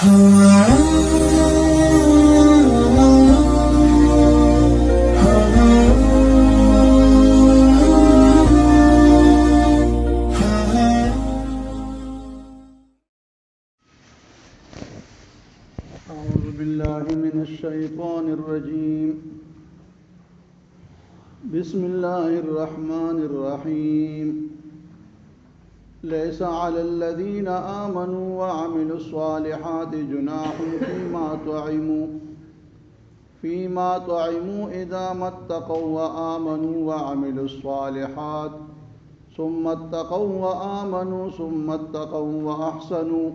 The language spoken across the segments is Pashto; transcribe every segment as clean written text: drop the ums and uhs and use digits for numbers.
أعوذ بالله من الشيطان الرجيم. بسم الله الرحمن الرحيم. ليس على الذين آمنوا وعملوا الصالحات جناح فيما طعموا إذا ما اتقوا وآمنوا وعملوا الصالحات ثم اتقوا وآمنوا ثم اتقوا وأحسنوا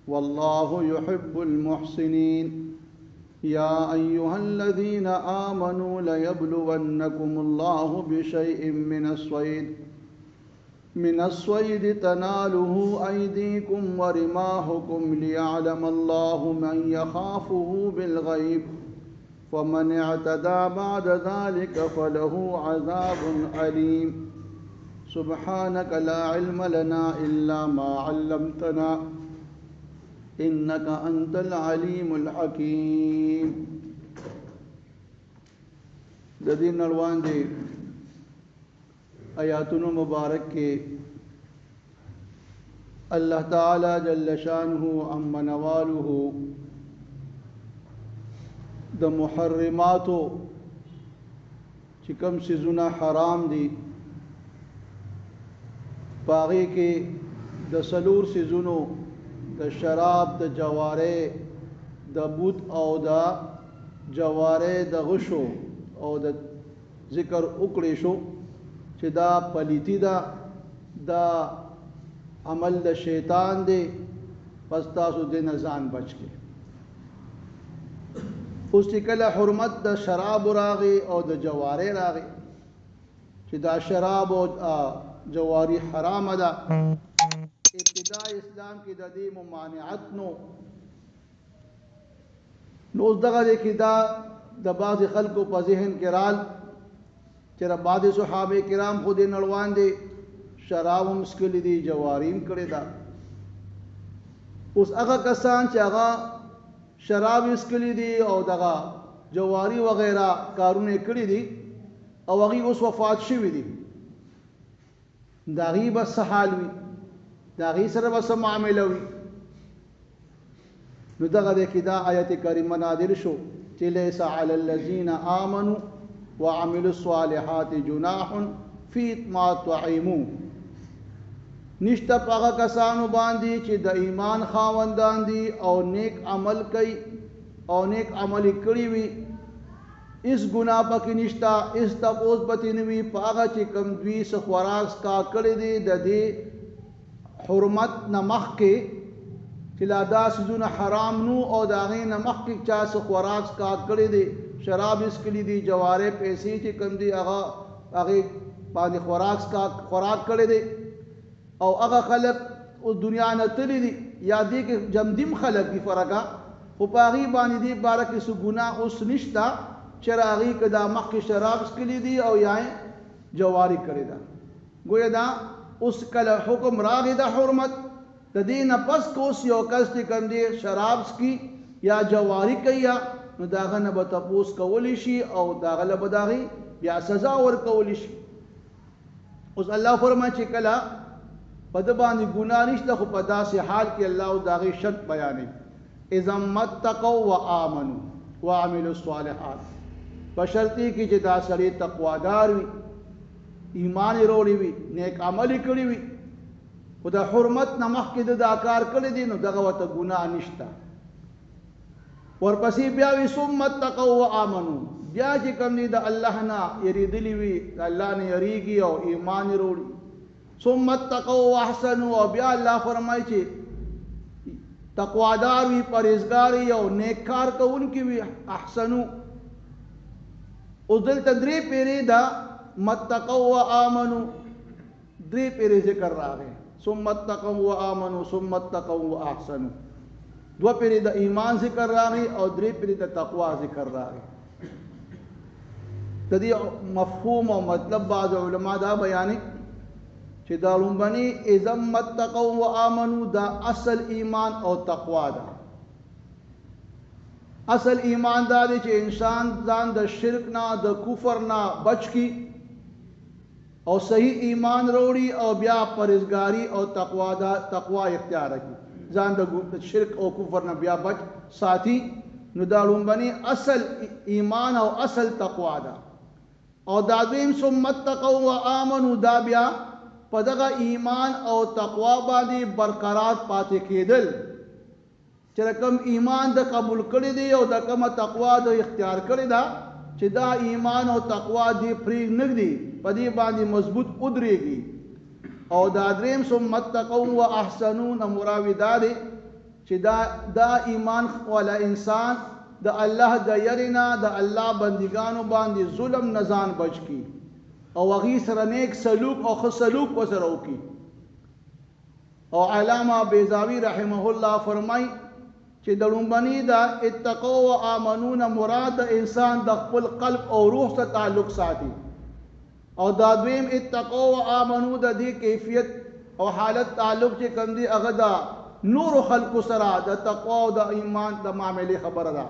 والله يحب المحسنين. يا أيها الذين آمنوا ليبلونكم الله بشيء من الصيد تناله أيديكم ورماحكم ليعلم الله من يخافه بالغيب ومن اعتدى بعد ذلك فله عذاب أليم. سبحانك لا علم لنا إلا ما علمتنا إنك أنت العليم الحكيم. د دې نړوان دي آیاتونو مبارک کې الله تعالی جل شانه عم نواله د محرماتو چې کوم سيزونه حرام دي باغې کې د سلور سيزونو د شراب د جواره د بود او د جواره د غشو او د ذکر وکړې شو چې دا پلیتی دا عمل د شیطان دی، پس تاسو د نزان بچ کې. اوس چې کله حرمت د شراب راغی او د جواره راغی چې دا شراب او جواری حرام ده، ابتداء اسلام کې د دې ممانعت نو دغه کې دا د بعض خلکو په ذهن کې رال چې بعض صحابه کرام خو دې نړوان دي شراب هم مسکلي دي جواریم کړی دا. اوس هغه کسان چې هغه شراب مسکلي دي او دغه جواری وغیرہ کارونه کړی دي او هغه اوس وفات شوی دي، دا غي بس حال وي، دا غي سره بس معامله وي. نو دغه کې دا آیت کریمه نازل شو چې ليس على الذين آمنوا وعملوا الصالحات جناح فيما طعموا. نشته هغه کسانو باندې چې د ایمان خاوندان دي او نیک عمل کوي او نیک عمل کړی وي، اس گناہ پکې نشتا، اس تپوس پتی نوی پاغه چې کم دوی سه خوراک کا کړی دي د دې حرمت نمخ کې چې لا دا سيزونه حرام نو او دا غي نمخ کې چا سه خوراک کا کړی دي، شراب اس کلی دي، جواره پیسې چې کم دي هغه باندې خوراک کړی دي او هغه خلق او دنیا نه تللی دي یا دې کې جمدیم خلق دي فرقه خو پاغي باندې دي بارکه سو ګناه اوس نشتا چراغی کدا مخ کې شراب اسکلی دي او یا جواری کړی دا. گویا دا اوس کله حکم راغی دا حرمت د دین پس کو یو کس چې کوم دي شراب اسکی یا جواری کوي نو داغه نه به تپوس کولی شي او داغه له بداغي یا سزا ور کولی شي. اوس الله فرمایي چې کله په د باندې ګناه نشته خو په داسې حال کې الله داغي شرط بیانوي اذا متقوا وامنوا وعملوا الصالحات، بشرطی کی چې دا سړی تقوادار وي، ایمان وروړي وي، نیک عمل کړی وي، خدا حرمت نه مخکې د کار کړی دي نو دغه وته ګناه نشته. ورپسې بیا وي ثم اتقوا وامنوا، بیا چې کوم دي د الله نه یریدلی وي، د الله نه یریږي او ایمان وروړي، ثم اتقوا واحسنوا، او بیا الله فرمایي چې تقوادار وي، پرهیزګار وي او نیک کار کوونکی وي، احسنوا. او دلته درې پیری دا متقوا وآمنوا درې پیری ذکر راغی، ثم اتقوا وآمنوا ثم اتقوا واحسنوا، دو پیری د ایمان ذکر راغی او درې پیری د تقوا ذکر راغی. د دې مفهوم او مطلب بعض علما دا بیانې چې دا لومبني اذا متقوا وآمنوا دا اصل ایمان او تقوا ده، اصل ایمان دا دی چې انسان ځان د شرک نه د کفر نه بچ کی او صحیح ایمان وروړي او بیا پرهیزګاری او تقوا اختیار کړي ځان د شرک او کفر نه بیا بچ ساتي نو دا لومبني اصل ایمان او اصل تقوا ده او دا دویم ثم اتقوا وآمنوا دا بیا په دغه ایمان او تقوا باندې برقرار پاتې کېدل چې کوم ایمان د قبول کړی دی او د کومه تقوا د اختیار کړی دا چې دا ایمان او تقوا دی پرې نږدې په دې باندې مضبوط ودرېږي او دا دریم ثم اتقوا واحسنوا مراوي دا دی چې دا ایمان والا انسان د الله د یرینا د الله بندگانو باندې ظلم نه ځان بچ کی او هغې سره نیک سلوک او ښه سلوک ورسره وکړي او علامه بیضاوي رحمه الله فرمایي چې د لومبني دا اتقوا و آمنون مراد د انسان د خپل قلب او روح سره تعلق ساتي او دا دویم اتقوا و آمنو د دې کیفیت او حالت تعلق چې کوم دی هغه دا نور خلق سره د تقوا او د ایمان د معاملې خبره ده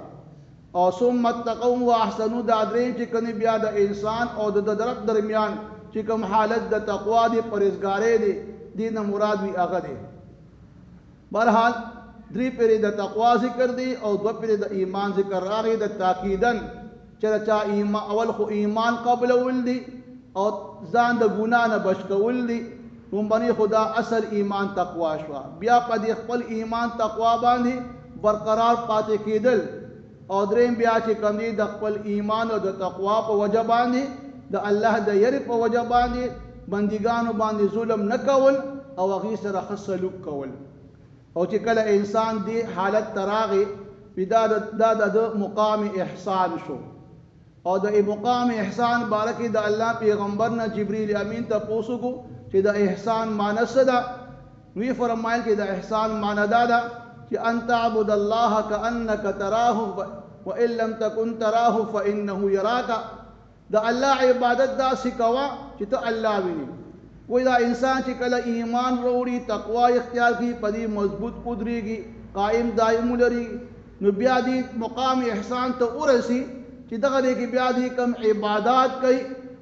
او ثم اتقوا واحسنوا دا دریم چې کوم بیا د انسان او د درک درمیان چې کوم حالت د تقوا دی پرهیزګارۍ دی دینه مراد وی هغه دی بهرحال درې پیری د تقوا ذکر دی او دو پیری د ایمان ذکر راغی د تاکیدن چې چا ایمان اول خو ایمان قبل ول دی او ځان د ګناه نه بچ کول دی لومبني خدا اصل ایمان تقوا شو بیا په دې خپل ایمان تقوا باندې برقرار پاتې کېدل او دریم بیا چې کوم دی د خپل ایمان او د تقوا په وجه باندې د الله د یری په وجه باندې بندګانو باندې ظلم نه کول او هغې سره ښه سلوک کول او چې کله انسان دی حالت تراغي دا د مقام احسان شو او د مقام احسان بارکه د الله پیغمبر نه جبرئیل امین ته پوښتنه کو چې د احسان معنی څه ده وی فرمایل چې د احسان معنی دا ده چې ان تعبد الله كانك تراه وان لم تكن تراه فانه يراك د الله عبادت دا سکوا چې ته الله ویني وای دا انسان چې کله ایمان وروړي تقوا اختیار کی پدې مضبوط قدرېږي قائم دائم لري نو بیا دې مقام احسان ته ورسی چې دغه دې کې بیا دې کم عبادت کوي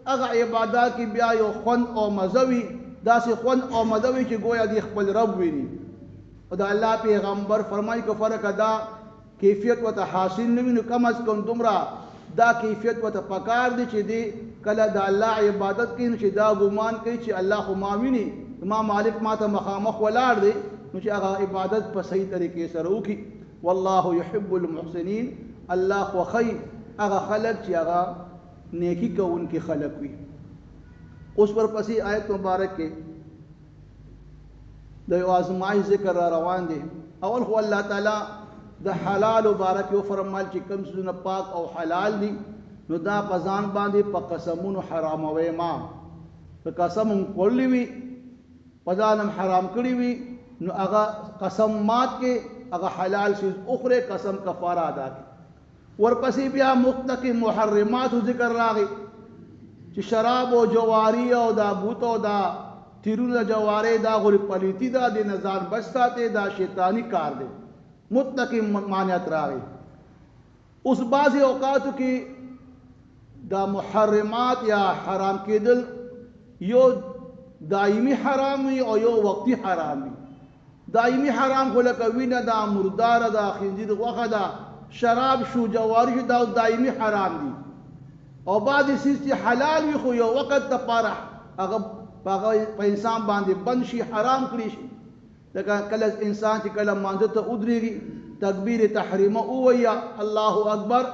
هغه عبادت کې بیا یو خوند او مزوي داسې خوند او مزوي چې گویا دې خپل رب ویني او د الله پیغمبر فرمایي که فرق دا کیفیت وته حاصل نه وي نو کم از کم دومره دا کیفیت وته پکار دی چې دی کله د الله عبادت کوي چې دا ګمان کوي چې الله خو ما ویني ما مالک ما ته مخامخ ولاړ دی نو چې هغه عبادت په صحیح طریقې سره وکړي والله يحب المحسنين الله خو خی هغه خلق چې هغه نیکی کوونکي خلق وي اوس ورپسې آیت مبارک کې د یو آزمایش ذکر را روان دی اول خو الله تعالی د حلال مبارک یو فرمایل چې کوم څه پاک او حلال دي نو دا په ځان باندې په قسمونو حراموي ما په قسم کولې وي په ځانم حرام کړی وي نو هغه قسم مات کې هغه حلال شي اخره قسم کفاره ادا کړي ورپسې بیا مطلق محرمات ذکر راغی چې شراب او جواری او دا بوت او دا تیرونه جواری دا غری پلیتی دا د نظام بچ ساته دا شیطانی کار دی مطلق معنیت راغی اوس بعض اوقاتو کې دا محرمات یا حرام کېدل یو دائمی حرام وي او یو وقتی حرام وي دائمی حرام خو لکه وینه دا مرداره دا خنزیر غوښه دا شراب شو جواری شو دا دائمی حرام دي او بعضې څیز چې حلال وي خو یو وخت دپاره هغه په انسان باندې بند شي حرام کړي شي لکه کله انسان چې کله مانځه ته ودرېږي تکبیر تحریمه ووایه الله اکبر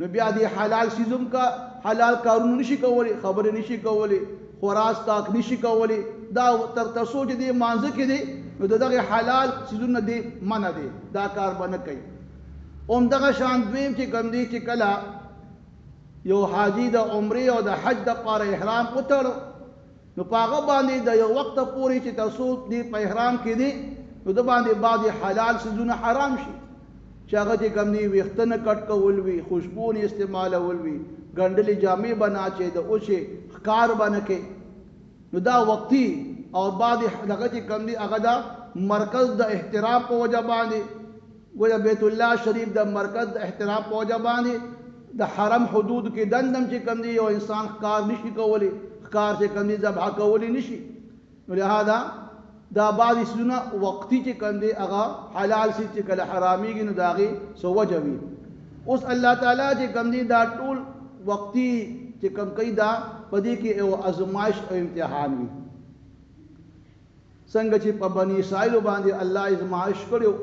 نو بیا دې حلال سیزم کا حلال کارونه نشي کولی خبرې نشي کولی خوراک تاک نشي کولی دا تر څو چې دې مانځه کې دی نو دغه حلال سیزونه دې منع دی دا کار به نه کوي همدغه شان دویم چې کوم دی چې کله یو حاجي د عمرې او د حج دپاره احرام وتړو نو په هغه باندې د یو وخته پورې چې تر څو دې په احرام کې دی نو د باندې بعضې حلال سیزونه حرام شي چې هغه چې کوم دی ویښته نه کټ کول وي خوشبو نه استعمالول وي ګنډلې جامې به نه اچوي د اوسې ښکار به نه کوي نو دا وقتي او بعضې دغه چې کوم دی هغه دا مرکز د احترام په وجه باندې گویا بیت الله شریف د مرکز د احترام په وجه باندې د حرم حدود کې دندم چې کوم دی یو انسان ښکار نشي کولی، ښکار چې کوم دی ذبح کولی نشي. نو لهذا دا بعضې څیزونه وقتي چې کوم دی هغه حلال سي چې کله حرامېږي نو د هغې څه وجه وي. اوس الله تعالی چې کوم دی دا ټول وقتي چې کوم کوي دا په دې کې یو ازمایش او امتحان وي. څنګه چې په بني اسرائیلو باندې الله ازمایش کړو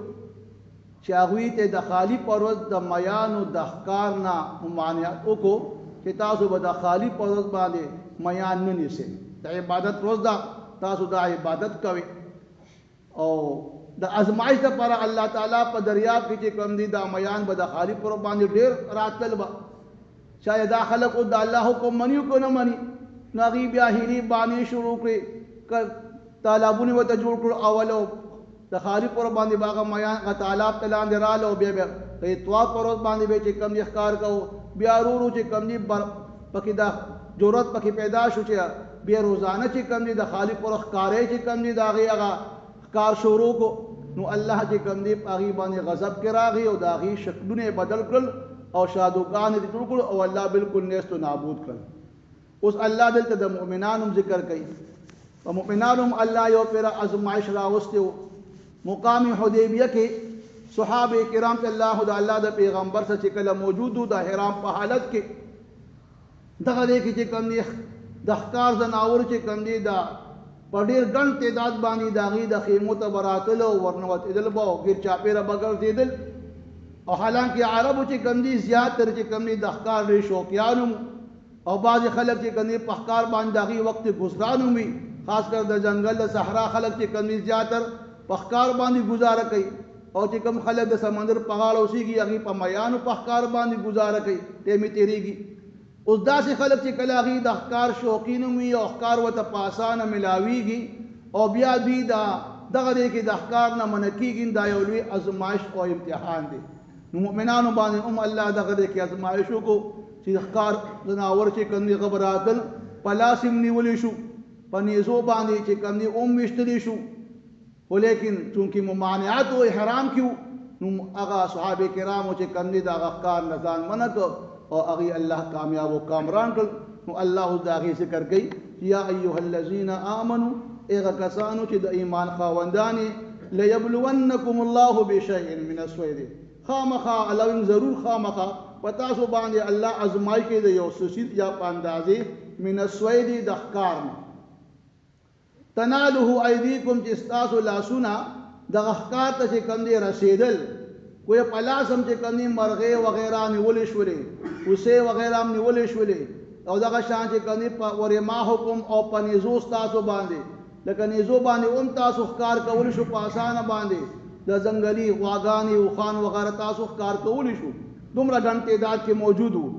چې هغوی ته د خالی پر ورځ د میانو د ښکار نه ممانعت وکړو چې تاسو به د خالی پر ورځ باندې میان نه نیسئ، د عبادت ورځ ده، تاسو دا عبادت کوئ. او د ازمایش دپاره الله تعالی په دریاب کې چې کوم دي دا میان به د خالی پر باندې ډېر راتلل به، شاید دا خلک او د الله حکم مني که نه مني، نو هغوی بیا هیلې بانې شروع کړې، تالابونه ورته جوړ کړو اولو د خالی پر باندې باغه میان هغه تالاب ته لاندې راله او بیا د طواف پر ورځ باندې به چې کوم دي ښکار کوو، بیا ورو ورو چې کوم دي پکې دا جرأت پکې پیدا شو چې بیا روزانه چې کوم دي د خالی پر ښکارۍ چې کوم دي د هغې هغه ښکار شروع کو. نو الله چې کوم دي په هغې باندې غضب کې راغی او د هغې شکلونه یې بدل کړل او شادوګان یې جوړ کړل او الله بالکل نیست و نابود کړل. اوس الله دلته د مؤمنانو ذکر کوي. په مؤمنانو الله یو پیره ازمایش راوستی و. مقام حدیبیه کې صحابه کرام ته الله د الله د پیغمبر سره چې کله موجود و د احرام په حالت کې دغه دی کې چې کوم دی د ښکار ځناور چې کوم دی دا په ډېر ګڼ تعداد باندې د هغې د خیمو ته به راتلو او ورنوتېدل به او ګیر چاپېره به ګرځېدل. او حالانکه عربو چې کوم دي زیات تر چې کوم دي د ښکار ډېر شوقیان وو او بعضې خلک چې کوم دي په ښکار باندې د هغې وخت ګزران وي، خاص کر د ځنګل د صحرا خلک چې کوم دي زیاتر په ښکار باندې ګزاره کوي او چې کوم خلک د سمندر په غاړه اوسېږي هغوی په میانو په ښکار باندې ګزاره کوي، ټیم یې تېرېږي. اوس داسې خلک چې کله هغوی د ښکار شوقین وي او ښکار ورته په اسانه میلاویږي او بیا دوی دغه دی کې د ښکار نه منع کېږي، دا یو لوی ازمایش او امتحان دی. نو مؤمنانو باندې هم الله دغه دی کې ازمایش وکړو چې ښکار ځناور چې کوم دي هغه به راتل، په لاس یې نیولی شو، په نیزو باندې چې کوم دي ویشتلی شو، خو لیکن چونکې ممانعت و احرام کې وو نو هغه صحابه کرامو چې کوم دي د هغه ښکار نه ځان منع کړ او هغې الله کامیاب و کامران کړل. نو الله اوس د هغې ذکر کوي یا ایها الذین آمنو هغه کسانو چې د ایمان خاوندان یې لیبلونکم الله بشیء من الصید، خامخا الله ضرور خامخا په تاسو باندې الله ازمایي کوي د یو څه شي یا په اندازې من الصید د ښکار نه. تناله ایدیکم چې ستاسو لاسونه دغه ښکار ته چې کوم دی رسېدل، کوی په لاس هم چې کوم دي مرغۍ وغیره نیولې شولې، اوسې وغیره هم نیولې شولې او دغه شان چې کوم دي په ورماحکم او په نیزو ستاسو باندې لکه نیزو باندې هم تاسو ښکار کولی شو په اسانه باندې، د ځنګلي غواګانې اوښان وغیره تاسو ښکار کولی شو، دومره ګڼ تعداد کې موجود وو.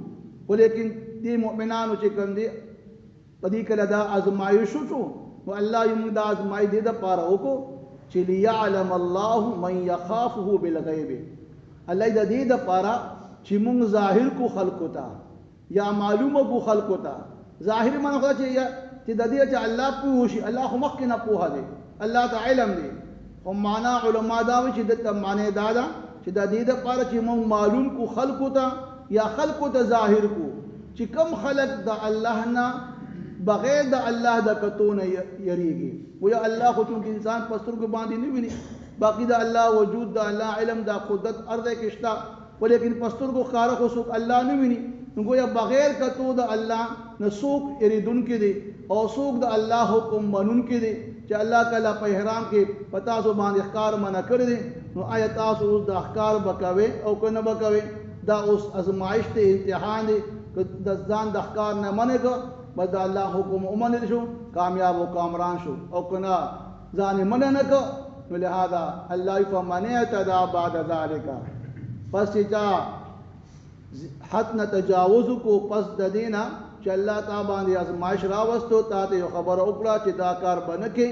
خو لیکن دې مؤمنانو چې کوم دي په دې کله دا ازمایش شو نو الله یې موږ دا ازمایي دې دپاره وکړو چې لیعلم الله من یخافه بالغیب، الله د دې دپاره چې موږ ظاهر کو خلقو ته یا معلومه کو خلقو ته. ظاهر معنی خو چې د دې چې الله پوه شي، الله خو مخکې نه پوهه دی، الله ته علم دی. خو معنا علما دا وایي چې دلته معنی دا ده چې د دې دپاره چې موږ معلوم کو خلقو ته یا خلقو ته ظاهر کو چې کم خلق د الله نه بغیر د الله د کتو نه یریږي. ویا الله خو چونکې انسان په سترګو باندې نه ویني، باقي د الله وجود د الله علم د قدرت ارض کې شته، ولیکن په سترګو ښکاره خو څوک الله نه ویني. نو گویا بغیر کتو د الله نه څوک یریدونکي دي او څوک د الله حکم منونکي دي چې الله کله په احرام کې په تاسو باندې ښکار منع کړی دی. نو آیا تاسو اوس د ښکار به کوئ او که نه به کوئ؟ دا اوس ازمایش دی، امتحان دی. که د ځان د ښکار نه منع کړه بس د الله حکم ومنل شو، کامیاب و کامران شو، او که نه ځان یې منع نه کړه نو لهذا الله فمن اعتدى بعد ذلك، پس چې چا حد نه تجاوز کو پس د دې نه چې الله تا باندې ازمایش راوستو، تا ته یو خبره وکړه چې دا کار به نه کې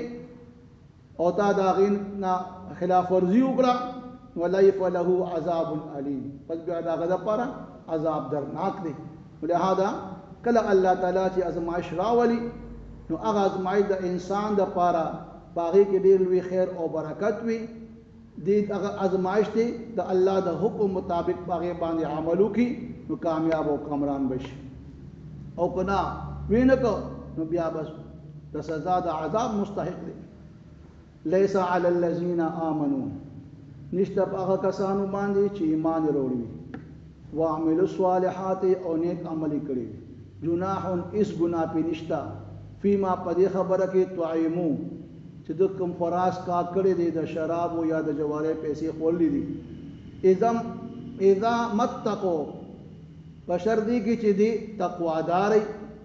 او تا د هغې نه خلاف ورزي وکړه ولیف له عذاب علیم، پس بیا د هغه دپاره عذاب درناک دی. لهذا کله الله تعالی چې ازمایش راولي نو هغه ازمایش د انسان دپاره په هغې کې ډېر لوی خیر او برکت وي دې هغه ازمایش دی د الله د حکم مطابق هغې باندې عمل وکړي نو کامیاب او کامران بشي، او که نه وینه کو نو بیا بس د سزا د عذاب مستحق دی. لیس علی الذین آمنوا، نشته په هغه کسانو باندې چې ایمان یې راوړي وي، وعملوا الصالحات او نیک عمل یې کړي وي، جناح اس ګناه پې نشته، فیما په دې خبره کې طعمو چې د کوم فراس کا کړی دی د شرابو یا د جوارې پیسې خوړلې دي، اذا متقو په شرط دی کې چې دی تقواداري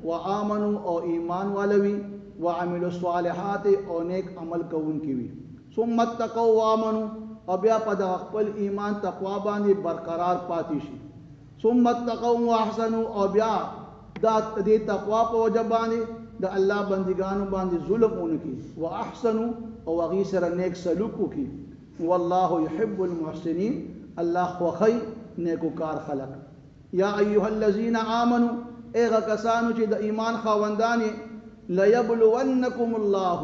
و آمنو او ایمان والوي وعملوا الصالحات او نیک عمل کوونکي وي، ثم اتقوا وامنوا او بیا په دغه خپل ایمان تقوا باندې برقرار پاتې شي، ثم اتقوا واحسنوا او بیا دا دې تقوا په وجه باندې د الله بندگانو باندې ظلم ونکي، واحسنوا او هغې سره نیک سلوک وکړي، والله يحب المحسنین، الله خوښوي نیکوکار خلق. یا ایها الذین آمنوا، هغه کسانو چې د ایمان خاوندان یې، لیبلونکم الله،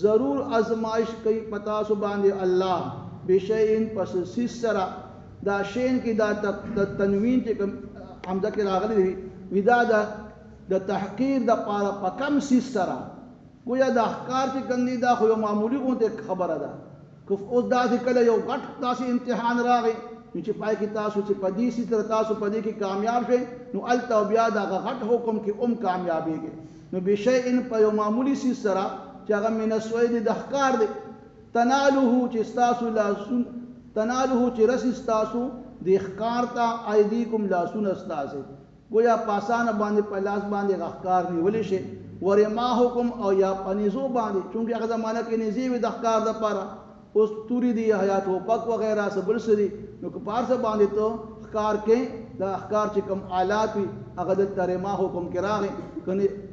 ضرور ازمائش کوي په تاسو باندې الله، بشیء پس سیس سره، دا شین کې دا تنوین چې حمزه کې راغلی دی وي دا د تحقیر د پاره په کم سیس سره، گویا د احکار چې کوم دي دا خو یو معمولي غونډه خبره ده، که اوس داسې کله یو غټ داسې امتحان راغی نو چې پای کې تاسو چې په دې سیس سره تاسو په دې کې کامیاب شئ نو هلته بیا دغه غټ حکم کې کامیابېږي، نو بشیء په یو معمولي سیس سره چې هغه من الصید د احکار دی، تنالوه چې ستاسو لاسون، تنالوه چې رسی ستاسو د احکار ته ایدیکم لاسونه ستاسې، گویا پاسانه باندې په لاس باندې احکار نیولی شي، ورماحکم او یا په نیزو باندې، چونکې هغه زمانه کې نیزې وي د احکار دپاره، اوس توري دي یا ټوپک وغیره څه بل څه دي، نو که په هر څه باندې ته احکار کې د احکار چې کوم آلات وي هغه دلته رماحکم کې راغی،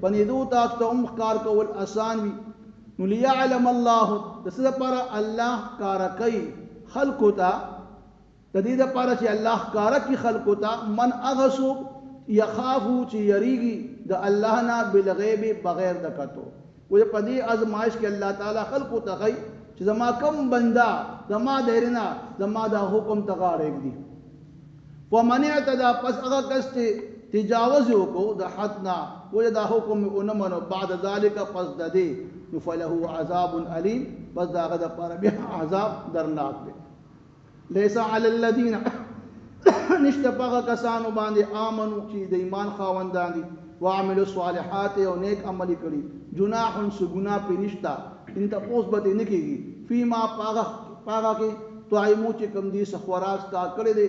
په نیزو تاسو ته هم احکار کول آسان وي، نو لیعلم الله د څه دپاره الله ښکاره کوي خلکو ته، د دې دپاره چې الله ښکاره کړي خلکو ته، من هغه څوک یخافو چې یریږي د الله نه بالغیب بغیر د کتو، وایي په دې ازمایش کې الله تعالی خلکو ته ښایي چې زما کم بنده زما دایره نه زما دا حکم ته غاړه ږدي، ومن اعتدى پس هغه کس چې تجاوز وکړو د حد نه، وایي دا حکم یې ونه منو بعد ذلک پس د دې، نو فله عذاب علیم، بس د هغه دپاره بیا عذاب درناک دی. لیس علی الذین نشته په هغه کسانو باندې آمنو چې د ایمان خاوندان دي، وعملوا الصالحات او نیک عمل یې کړي، جناح څه ګناه پرې نشته، ان تپوس به ترې نه کېږي، فیما په هغه کې طعمو چې کوم دي څه خوراک کا کړی دی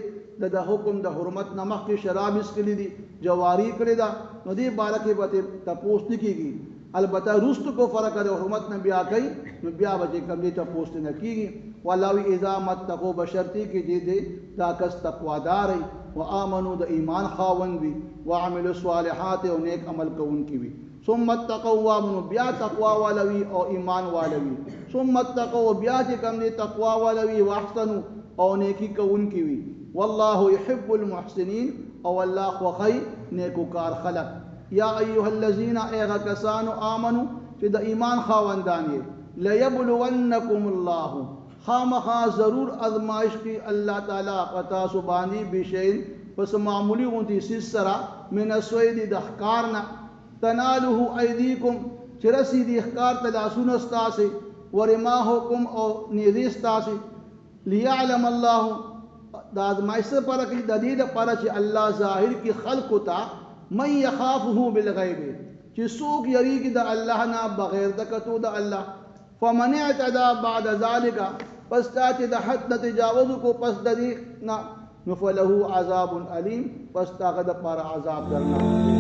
د حکم د حرمت نه مخکې شراب څښلي دي، جواري کړې ده، نو دې باره کې به تپوس نه کېږي، البته وروسته کو فرق د حرمت نه بیا کوي نو بیا به چې کوم دي تپوس نه کېږي، والله اذا متقوا بشرطي کې دې دا کس تقواداري و آمنو د ایمان خاوند وي، وعملوا الصالحات او نیک عمل کوونکي وي، ثم اتقوا وامنوا بیا تقوا والوي او ایمان والوي، ثم اتقوا بیا چې کوم دي تقوا والوي واحسنوا او نیکی کوونکي وي، والله يحب المحسنين او الله خوښي نیکوکار خلق. یا ایها الذین اغه کسانو آمنو چې د ایمان خاوندان یې، لیبلونکم الله خامخا ضرور ازمائش کی اللہ تعالیٰ پتا سبانی بشین پس معمولی غنتی سیس سرا من الصید د احکارنا، تنالوه ایدیکم چرسی دی احکار تلاسون استاسی، ورماحکم او نیزی استاسی، لیعلم اللہ دا ازمائش سے پارا کی ددید پارا چی اللہ ظاہر کی خلق تا من یخافه بالغیب چی سوک یری کی دا اللہ نا بغیر دکتو دا اللہ، فمن اعتدا بعد ذالک پس تا چې د حد نه تجاوز کو پس د دې نه نو فله عذاب علیم، پس تا هغه دپاره عذاب درناک دی.